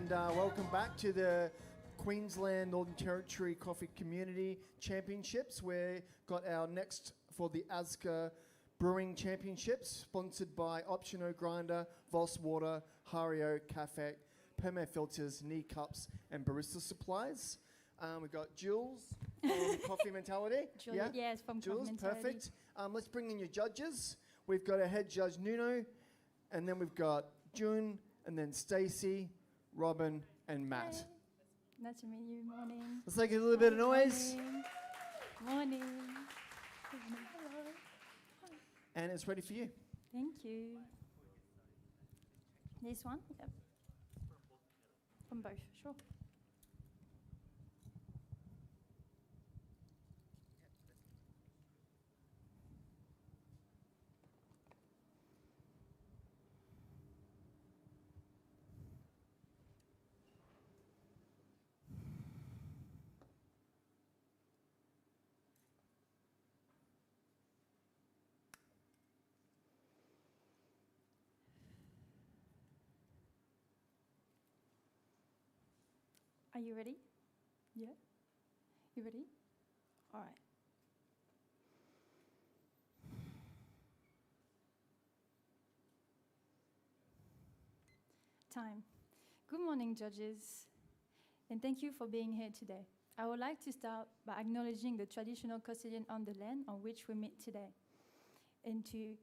And welcome back to the Queensland Northern Territory Coffee Community Championships. We've got our next for the ASCA Brewing Championships, sponsored by Optional Grinder, Voss Water, Hario, Cafec, Perme Filters, Knee Cups, and Barista Supplies. We've got Jules from Coffee Mentality. Juliette, yes, from Jules, Coffee Mentality. perfect. Let's bring in your judges. We've got our head judge, Nuno, and then we've got June, and then Stacey, Robin, and Matt. Hey. Nice to meet you. Morning. Let's make a little bit of noise. Morning. Hello. And it's ready for you. Thank you. This one? Yep. From both, sure. Are you ready? Yeah? You ready? All right. Time. Good morning, judges, and thank you for being here today. I would like to start by acknowledging the traditional custodian on the land on which we meet today, and to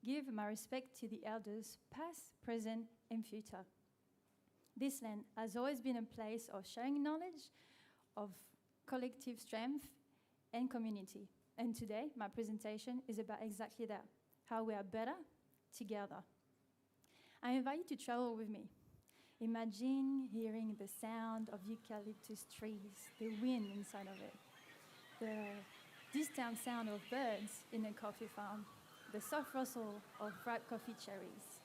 give my respect to the elders, past, present, and future. This land has always been a place of sharing knowledge, of collective strength, and community. And today, my presentation is about exactly that, how we are better together. I invite you to travel with me. Imagine hearing the sound of eucalyptus trees, the wind inside of it, the distant sound of birds in a coffee farm, the soft rustle of ripe coffee cherries.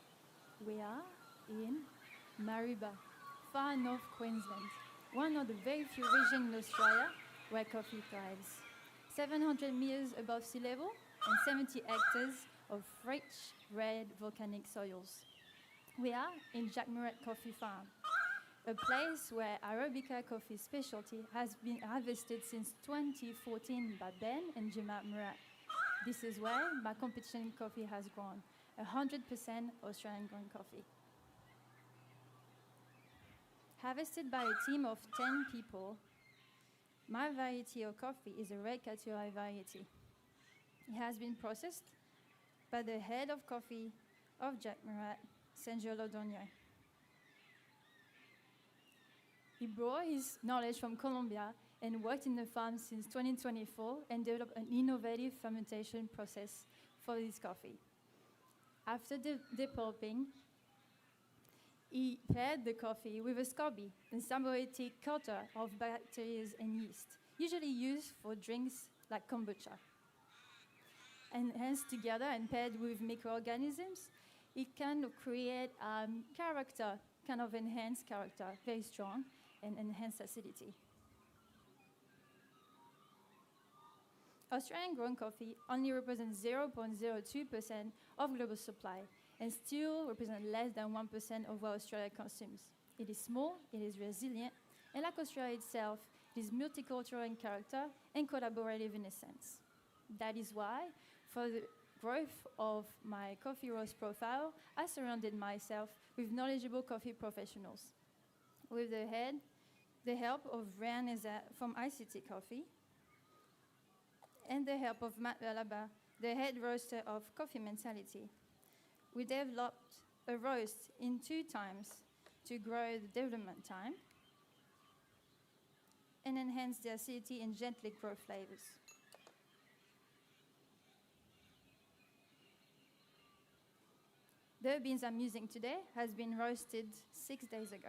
We are in Mareeba, far north Queensland, one of the very few regions in Australia where coffee thrives. 700 meters above sea level and 70 hectares of rich red volcanic soils. We are in Jack Murat Coffee Farm, a place where Arabica coffee specialty has been harvested since 2014 by Ben and Gemma Murat. This is where my competition coffee has grown, 100% Australian grown coffee. Harvested by a team of 10 people, my variety of coffee is a red Caturra variety. It has been processed by the head of coffee of Jack Murat, Sergio Lodogno. He brought his knowledge from Colombia and worked in the farm since 2024 and developed an innovative fermentation process for this coffee. After depulping, he paired the coffee with a SCOBY, a symbiotic culture of bacteria and yeast, usually used for drinks like kombucha. And hence, together and paired with microorganisms, it kind of create character, kind of enhanced character, very strong, and enhanced acidity. Australian grown coffee only represents 0.02% of global supply, and still represent less than 1% of what Australia consumes. It is small, it is resilient, and like Australia itself, it is multicultural in character and collaborative in essence. That is why, for the growth of my coffee roast profile, I surrounded myself with knowledgeable coffee professionals. With the help of Rivierina from ICT Coffee, and the help of MILKLAB, the head roaster of Coffee Mentality, we developed a roast in 2 times to grow the development time and enhance the acidity and gently grow flavors. The beans I'm using today has been roasted 6 days ago.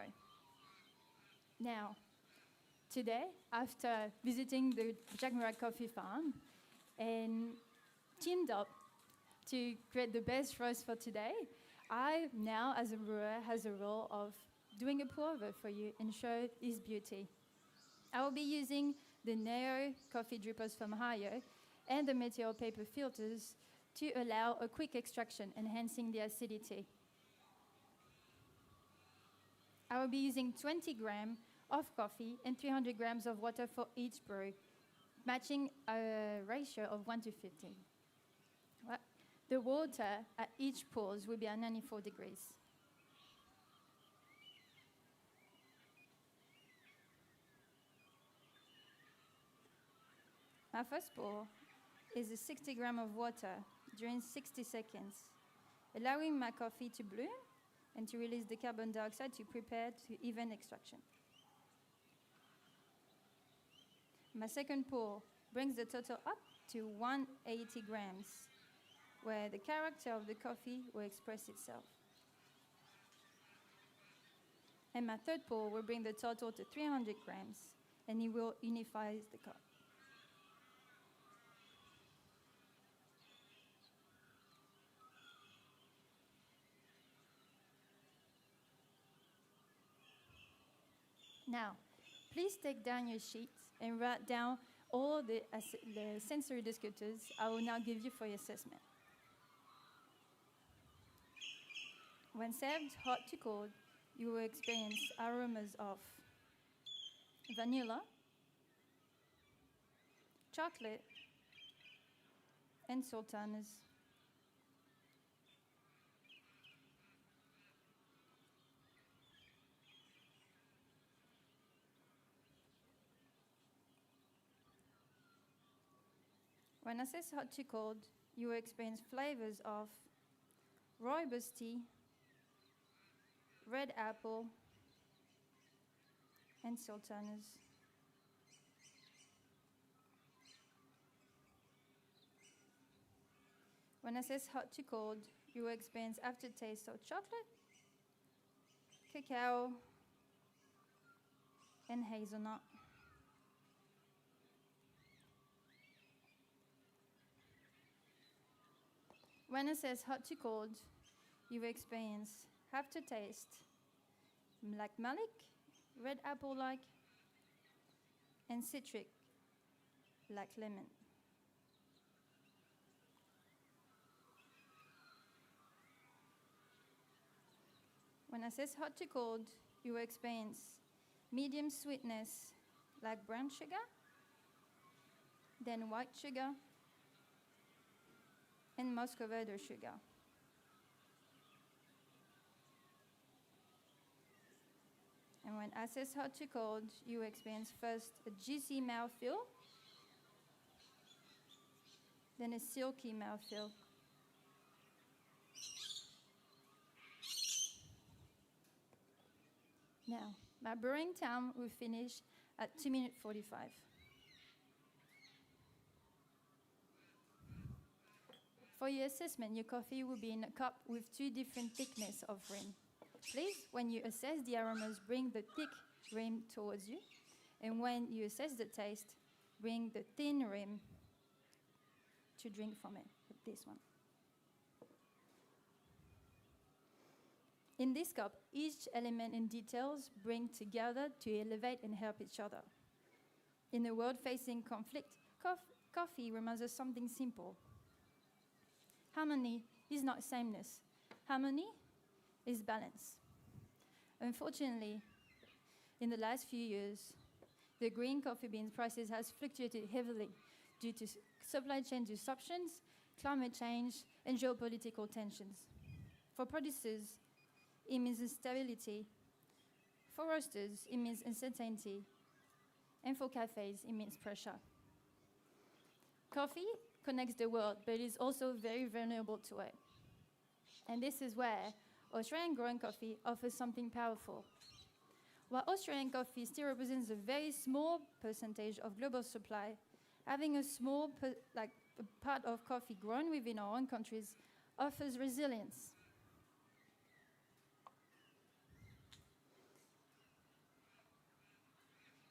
Now, today, after visiting the Jack Murat Coffee Farm and teamed up to create the best roast for today, I now, as a brewer, has a role of doing a pour-over for you and show this beauty. I will be using the Neo coffee drippers from Hario and the Meteor paper filters to allow a quick extraction, enhancing the acidity. I will be using 20 grams of coffee and 300 grams of water for each brew, matching a ratio of 1 to 15. Well, the water at each pulse will be at 94 degrees. My first pour is a 60 grams of water during 60 seconds, allowing my coffee to bloom and to release the carbon dioxide to prepare to even extraction. My second pour brings the total up to 180 grams, where the character of the coffee will express itself. And my third pour will bring the total to 300 grams, and it will unify the cup. Now, please take down your sheets and write down all the sensory descriptors I will now give you for your assessment. When served hot to cold, you will experience aromas of vanilla, chocolate, and sultanas. When assessed hot to cold, you will experience flavors of rooibos tea, red apple, and sultanas. When assessed hot to cold, you will experience aftertaste of chocolate, cacao, and hazelnut. When assessed hot to cold, you will experience aftertaste like malic, red apple-like, and citric like lemon. When assessed hot to cold, you will experience medium sweetness like brown sugar, then white sugar, and muscovado sugar. And when assessed hot to cold, you experience first a juicy mouthfeel, then a silky mouthfeel. Now, my brewing time will finish at 2 minutes 45. For your assessment, your coffee will be in a cup with 2 different thickness of rim. Please, when you assess the aromas, bring the thick rim towards you. And when you assess the taste, bring the thin rim to drink from it, like this one. In this cup, each element and details bring together to elevate and help each other. In a world facing conflict, coffee reminds us something simple. Harmony is not sameness. Harmony is balance. Unfortunately, in the last few years, the green coffee beans prices has fluctuated heavily due to supply chain disruptions, climate change, and geopolitical tensions. For producers, it means instability. For roasters, it means uncertainty. And for cafes, it means pressure. Coffee connects the world, but it is also very vulnerable to it. And this is where Australian grown coffee offers something powerful. While Australian coffee still represents a very small percentage of global supply, having a small part of coffee grown within our own countries offers resilience.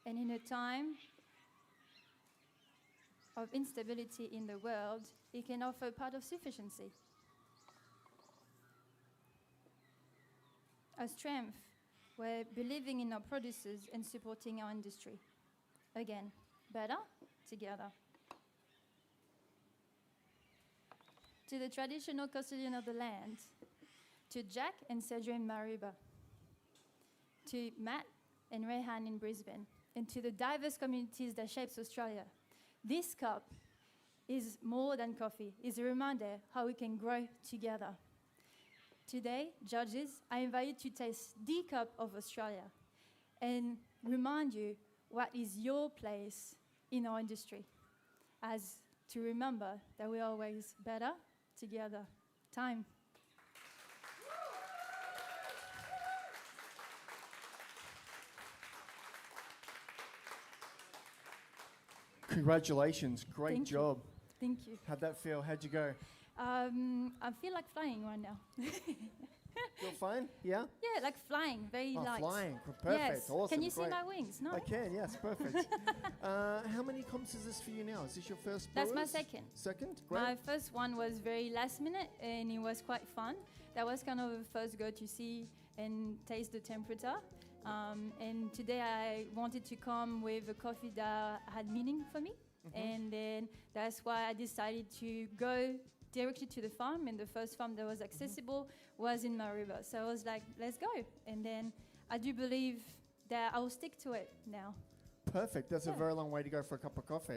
And in a time of instability in the world, it can offer part of sufficiency. A strength where believing in our producers and supporting our industry. Again, better together. To the traditional custodian of the land, to Jack and Sergio in Mariba, to Matt and Rehan in Brisbane, and to the diverse communities that shapes Australia. This cup is more than coffee. It's a reminder how we can grow together. Today, judges, I invite you to taste the cup of Australia and remind you what is your place in our industry, as to remember that we're always better together. Time. Congratulations, great Thank you. job. Thank you. How'd that feel? How'd you go? I feel like flying right now. Feel fine? Yeah? Yeah, like flying, very light. Flying, perfect, Yes. awesome. Can you see great. my wings? No. I can, yes, perfect. How many comps is this for you now? Is this your first That's my Brewers? second. Second? Great. My first one was very last minute and it was quite fun. That was kind of the first go to see and taste the temperature. And today I wanted to come with a coffee that had meaning for me. And then that's why I decided to go directly to the farm, and the first farm that was accessible was in my river. So I was like, let's go. And then I do believe that I will stick to it now. Perfect. That's a very long way to go for a cup of coffee.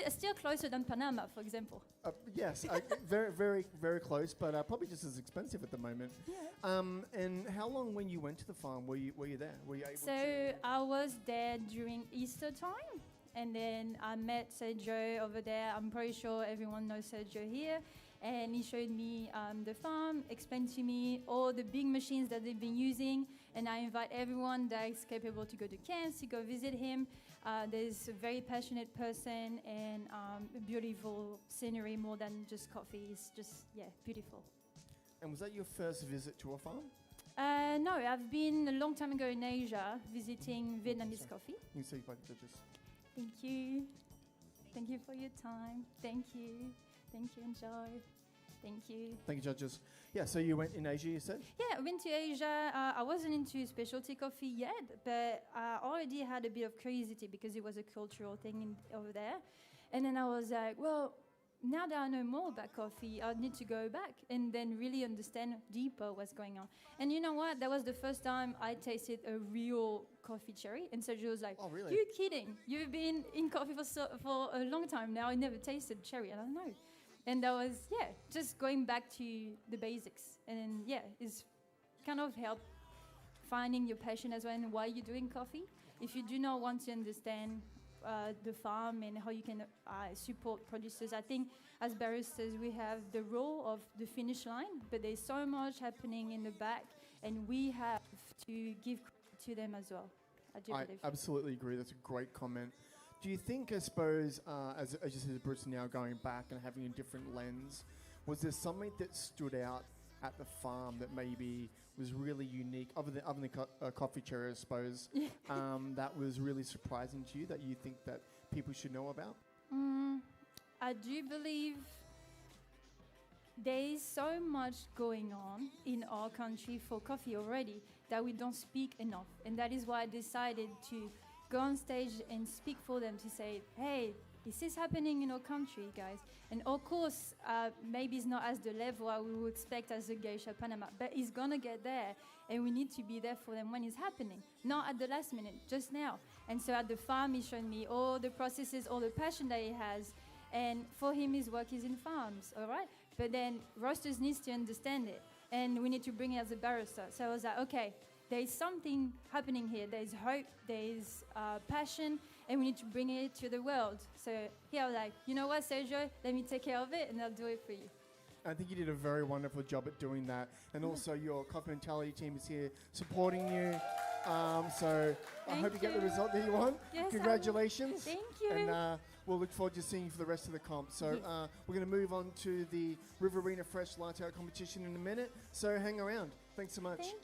Still closer than Panama, for example. Yes, very, very, very close, but probably just as expensive at the moment. Yeah. And how long when you went to the farm were you there? Were you able So to? I was there during Easter time, and then I met Sergio over there. I'm pretty sure everyone knows Sergio here. And he showed me the farm, explained to me all the big machines that they've been using. And I invite everyone that is capable to go to Cairns to go visit him. There's a very passionate person and a beautiful scenery more than just coffee. It's just, yeah, beautiful. And was that your first visit to a farm? No, I've been a long time ago in Asia visiting Vietnamese coffee. You can say by the judges. Thank you. Thank you for your time. Thank you. Thank you, enjoy. Thank you. Thank you, judges. Yeah, so you went in Asia, you said? Yeah, I went to Asia. I wasn't into specialty coffee yet, but I already had a bit of curiosity because it was a cultural thing over there. And then I was like, well, now that I know more about coffee, I need to go back and then really understand deeper what's going on. And you know what? That was the first time I tasted a real coffee cherry. And Sergio was like, oh, really? You're kidding. You've been in coffee for a long time now. I never tasted cherry. I don't know. And that was, yeah, just going back to the basics. And yeah, it's kind of helped finding your passion as well and why you're doing coffee. If you do not want to understand the farm and how you can support producers, I think as baristas we have the role of the finish line, but there's so much happening in the back, and we have to give credit to them as well. I absolutely agree. That's a great comment. Do you think, I suppose, as you said, Bruce, now going back and having a different lens, was there something that stood out at the farm that maybe was really unique, other than the coffee cherry, I suppose, that was really surprising to you, that you think that people should know about? I do believe there is so much going on in our country for coffee already that we don't speak enough. And that is why I decided to go on stage and speak for them, to say, hey, this is happening in our country, guys. And of course, maybe it's not as the level I would expect as a geisha Panama, but it's gonna get there. And we need to be there for them when it's happening, not at the last minute, just now. And so at the farm, he's showing me all the processes, all the passion that he has. And for him, his work is in farms, all right? But then roasters needs to understand it. And we need to bring it as a barista. So I was like, okay, there is something happening here. There is hope, there is passion, and we need to bring it to the world. So here I was like, you know what, Sergio, let me take care of it, and I'll do it for you. I think you did a very wonderful job at doing that. And also your Coffee Mentality team is here supporting you. So I hope you get the result that you want. Yes, congratulations. Thank you. And we'll look forward to seeing you for the rest of the comp. So we're going to move on to the Rivierina Fresh Latte Art competition in a minute. So hang around. Thanks so much. Thank